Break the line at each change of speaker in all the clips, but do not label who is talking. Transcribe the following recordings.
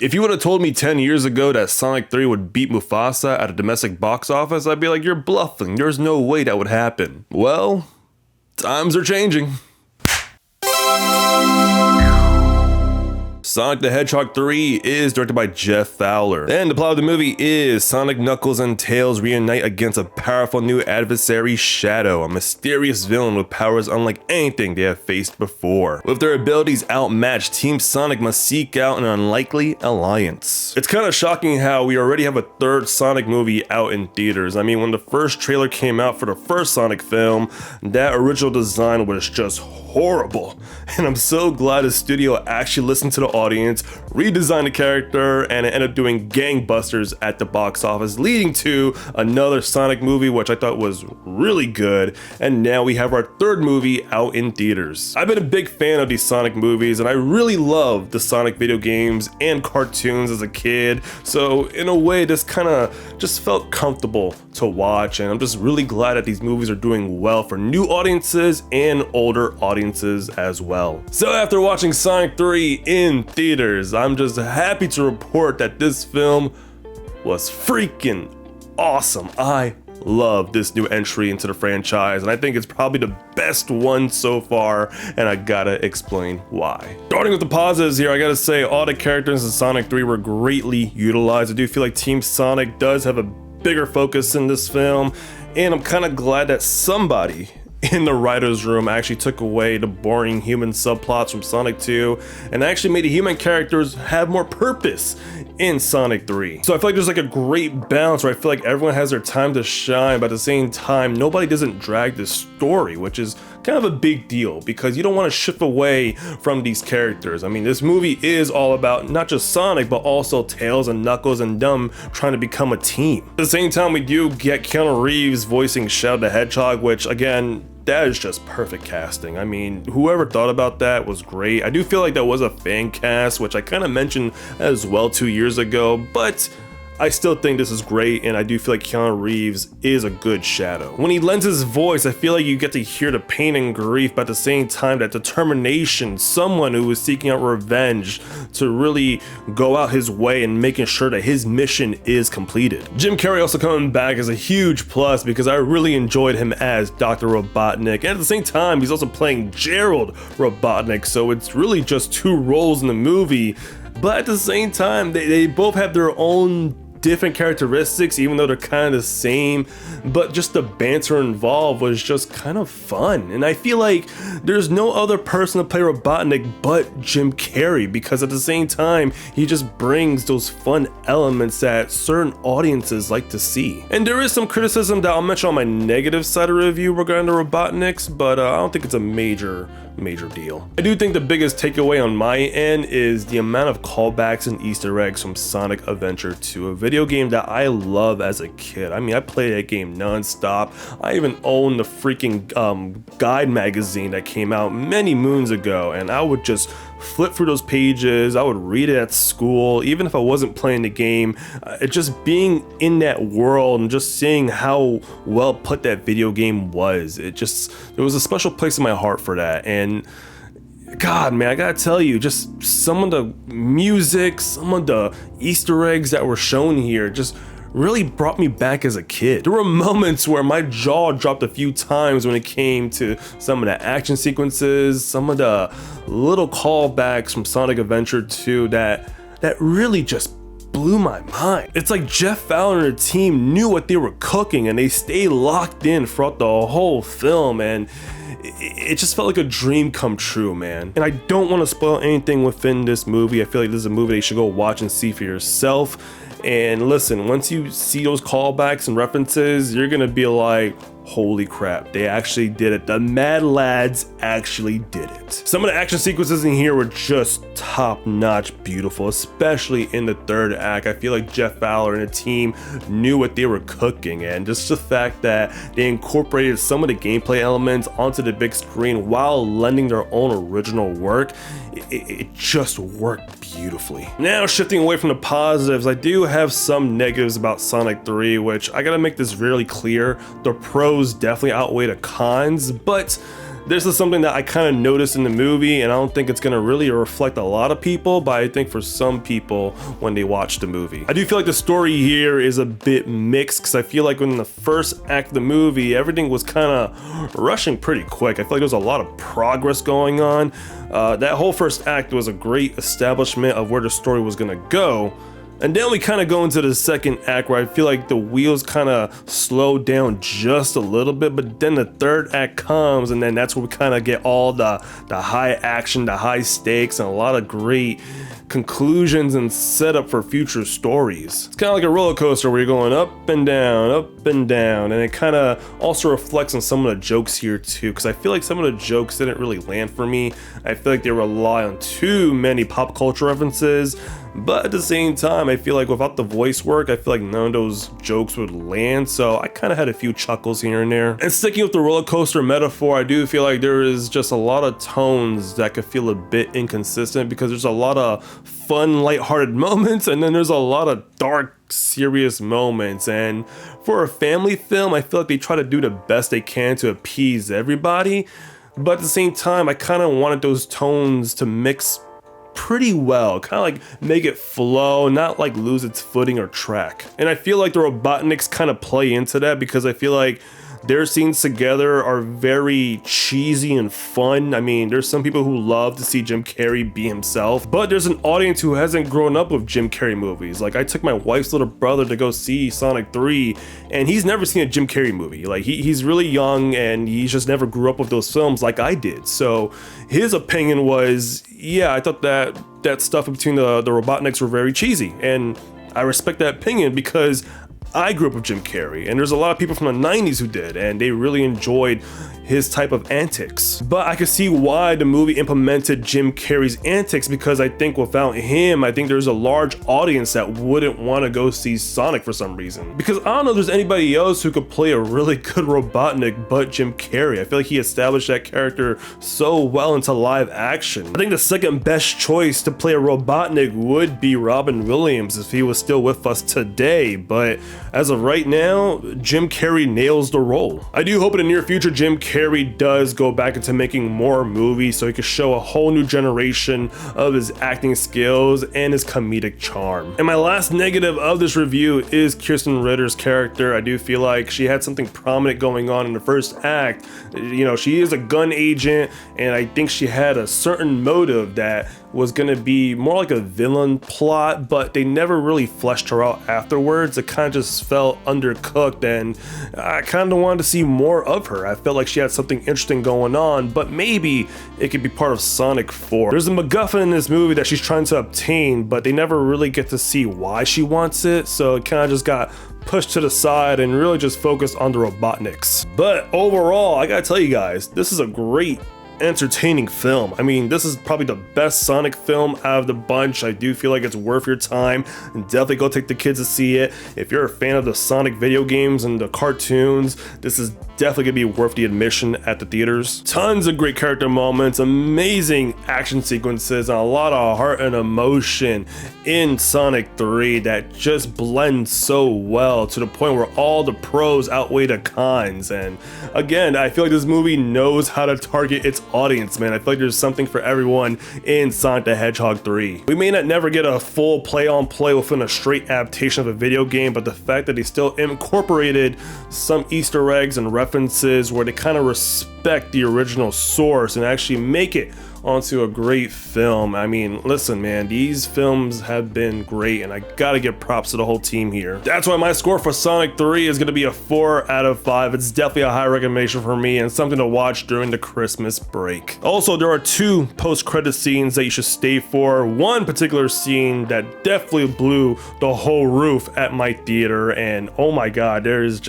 If you would have told me 10 years ago that Sonic 3 would beat Mufasa at a domestic box office, I'd be like, you're bluffing, there's no way that would happen. Well, times are changing. Sonic the Hedgehog 3 is directed by Jeff Fowler, and the plot of the movie is Sonic, Knuckles, and Tails reunite against a powerful new adversary, Shadow, a mysterious villain with powers unlike anything they have faced before. With their abilities outmatched, Team Sonic must seek out an unlikely alliance. It's kind of shocking how we already have a third Sonic movie out in theaters. I mean, when the first trailer came out for the first Sonic film, that original design was just horrible, and I'm so glad the studio actually listened to the audience, redesigned the character, and it ended up doing gangbusters at the box office, leading to another Sonic movie, which I thought was really good, and now we have our third movie out in theaters. I've been a big fan of these Sonic movies, and I really loved the Sonic video games and cartoons as a kid, so in a way this kind of just felt comfortable to watch, and I'm just really glad that these movies are doing well for new audiences and older audiences as well. So after watching Sonic 3 in theaters, I'm just happy to report that this film was freaking awesome. I love this new entry into the franchise, and I think it's probably the best one so far, and I gotta explain why. Starting with the positives here, I gotta say all the characters in Sonic 3 were greatly utilized. I do feel like Team Sonic does have a bigger focus in this film, and I'm kind of glad that somebody in the writer's room actually took away the boring human subplots from Sonic 2 and actually made the human characters have more purpose in Sonic 3. So I feel like there's like a great balance where I feel like everyone has their time to shine, but at the same time, nobody doesn't drag this story, which is kind of a big deal because you don't want to shift away from these characters. I mean, this movie is all about not just Sonic, but also Tails and Knuckles and them trying to become a team. At the same time, we do get Keanu Reeves voicing Shadow the Hedgehog, which again, that is just perfect casting. I mean, whoever thought about that was great. I do feel like that was a fan cast, which I kind of mentioned as well 2 years ago, but I still think this is great, and I do feel like Keanu Reeves is a good Shadow. When he lends his voice, I feel like you get to hear the pain and grief, but at the same time, that determination, someone who is seeking out revenge to really go out his way and making sure that his mission is completed. Jim Carrey also coming back is a huge plus because I really enjoyed him as Dr. Robotnik, and at the same time, he's also playing Gerald Robotnik, so it's really just two roles in the movie, but at the same time, they both have their own different characteristics, even though they're kind of the same, but just the banter involved was just kind of fun. And I feel like there's no other person to play Robotnik but Jim Carrey, because at the same time he just brings those fun elements that certain audiences like to see. And there is some criticism that I'll mention on my negative side of the review regarding the Robotniks, but I don't think it's a major deal. I do think the biggest takeaway on my end is the amount of callbacks and Easter eggs from Sonic Adventure 2, a video game that I love as a kid. I mean, I played that game non-stop. I even owned the freaking guide magazine that came out many moons ago, and I would just flip through those pages. I would read it at school, even if I wasn't playing the game. It just being in that world and just seeing how well put that video game was. There was a special place in my heart for that. And God, man, I gotta tell you, just some of the music, some of the Easter eggs that were shown here just really brought me back as a kid. There were moments where my jaw dropped a few times when it came to some of the action sequences, some of the little callbacks from Sonic Adventure 2 that really just blew my mind. It's like Jeff Fowler and the team knew what they were cooking, and they stayed locked in throughout the whole film, and it just felt like a dream come true, man. And I don't want to spoil anything within this movie. I feel like this is a movie that you should go watch and see for yourself. And listen, once you see those callbacks and references, you're gonna be like, holy crap, they actually did it. The Mad Lads actually did it. Some of the action sequences in here were just top-notch beautiful, especially in the third act. I feel like Jeff Fowler and the team knew what they were cooking, and just the fact that they incorporated some of the gameplay elements onto the big screen while lending their own original work, it just worked beautifully. Now, shifting away from the positives, I do have some negatives about Sonic 3, which I gotta make this really clear. The pros definitely outweigh the cons, but This is something that I kind of noticed in the movie, and I don't think it's gonna really reflect a lot of people, but I think for some people when they watch the movie. I do feel like the story here is a bit mixed, because I feel like in the first act of the movie, everything was kind of rushing pretty quick. I feel like there was a lot of progress going on. That whole first act was a great establishment of where the story was gonna go. And then we kind of go into the second act where I feel like the wheels kind of slow down just a little bit, but then the third act comes, and then that's where we kind of get all the high action, the high stakes, and a lot of great conclusions and setup for future stories. It's kind of like a roller coaster where you're going up and down, and it kind of also reflects on some of the jokes here too, because I feel like some of the jokes didn't really land for me. I feel like they rely on too many pop culture references, but at the same time, I feel like without the voice work, I feel like none of those jokes would land, so I kind of had a few chuckles here and there. And sticking with the roller coaster metaphor, I do feel like there is just a lot of tones that could feel a bit inconsistent, because there's a lot of fun, lighthearted moments, and then there's a lot of dark, serious moments. And for a family film, I feel like they try to do the best they can to appease everybody, but at the same time, I kind of wanted those tones to mix pretty well, kind of like make it flow, not like lose its footing or track. And I feel like the Robotniks kind of play into that, because I feel like their scenes together are very cheesy and fun. I mean, there's some people who love to see Jim Carrey be himself, but there's an audience who hasn't grown up with Jim Carrey movies. Like, I took my wife's little brother to go see Sonic 3, and he's never seen a Jim Carrey movie. Like, he's really young, and he just never grew up with those films like I did. So his opinion was, yeah, I thought that stuff between the Robotniks were very cheesy, and I respect that opinion, because I grew up with Jim Carrey, and there's a lot of people from the 90s who did, and they really enjoyed his type of antics. But I could see why the movie implemented Jim Carrey's antics, because I think without him, I think there's a large audience that wouldn't want to go see Sonic for some reason. Because I don't know if there's anybody else who could play a really good Robotnik but Jim Carrey. I feel like he established that character so well into live action. I think the second best choice to play a Robotnik would be Robin Williams if he was still with us today, but as of right now, Jim Carrey nails the role. I do hope in the near future Jim Carrey does go back into making more movies so he can show a whole new generation of his acting skills and his comedic charm. And my last negative of this review is Krysten Ritter's character. I do feel like she had something prominent going on in the first act. You know, she is a gun agent, and I think she had a certain motive that was gonna be more like a villain plot, but they never really fleshed her out afterwards. It kind of just felt undercooked, and I kind of wanted to see more of her. I felt like she had something interesting going on, but maybe it could be part of Sonic 4. There's a MacGuffin in this movie that she's trying to obtain, but they never really get to see why she wants it, so it kind of just got pushed to the side and really just focused on the Robotniks. But overall, I gotta tell you guys, this is a great, entertaining film. I mean, this is probably the best Sonic film out of the bunch. I do feel like it's worth your time, and definitely go take the kids to see it. If you're a fan of the Sonic video games and the cartoons, this is definitely gonna be worth the admission at the theaters. Tons of great character moments, amazing action sequences, and a lot of heart and emotion in Sonic 3 that just blends so well to the point where all the pros outweigh the cons. And again, I feel like this movie knows how to target its audience, man. I feel like there's something for everyone in Sonic the Hedgehog 3. We may not never get a full play-on-play within a straight adaptation of a video game, but the fact that they still incorporated some Easter eggs and references where they kind of respect the original source and actually make it onto a great film. I mean, listen, man, these films have been great, and I gotta give props to the whole team here. That's why my score for Sonic 3 is gonna be a 4 out of 5. It's definitely a high recommendation for me and something to watch during the Christmas break. Also, there are 2 post-credit scenes that you should stay for. One particular scene that definitely blew the whole roof at my theater, and oh my god, there's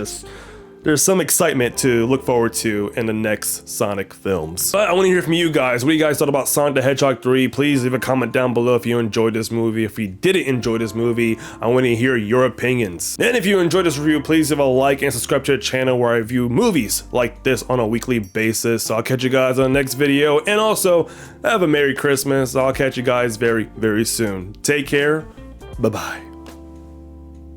some excitement to look forward to in the next Sonic films. But I want to hear from you guys. What do you guys thought about Sonic the Hedgehog 3? Please leave a comment down below if you enjoyed this movie. If you didn't enjoy this movie, I want to hear your opinions. And if you enjoyed this review, please leave a like and subscribe to the channel where I review movies like this on a weekly basis. So I'll catch you guys on the next video. And also, have a Merry Christmas. I'll catch you guys very, very soon. Take care. Bye-bye.